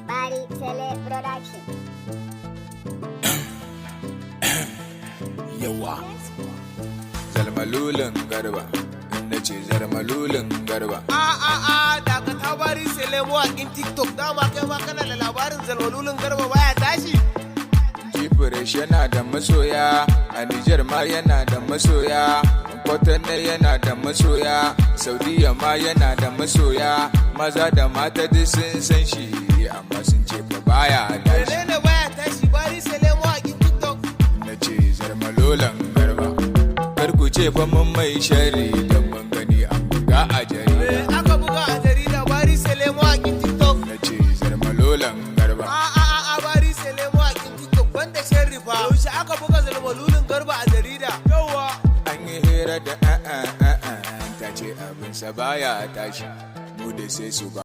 Bari Tele Production. Yawa zarmalolon garba, inda ce zarmalolon garba. Daga ta bari sele mawakin TikTok, dama kai ma kana da labarin zarmalolon garba baya tashi. Fresh yana da masoya, a Nijar ma yana da masoya, Kwatana yana da masoya, Saudiya ma yana da masoya, maza da mata duk sun san shi, amma sun ce fa baya tashi. Menene baya tashi bari sele mawakin TikTok? Na ce zarmalolon garba, kar ku ce fa mun mai shari, don mun gani an buga a jarida. Aka buga a jarida bari sele mawakin TikTok. Na ce zarmalolon garba. Bari sele mawakin TikTok banda sharri fa. Yaushe aka buga zarmalolon garba a jarida? Yawwa. An yi hira da ta ce abinsa baya tashi, mu da sai su ba.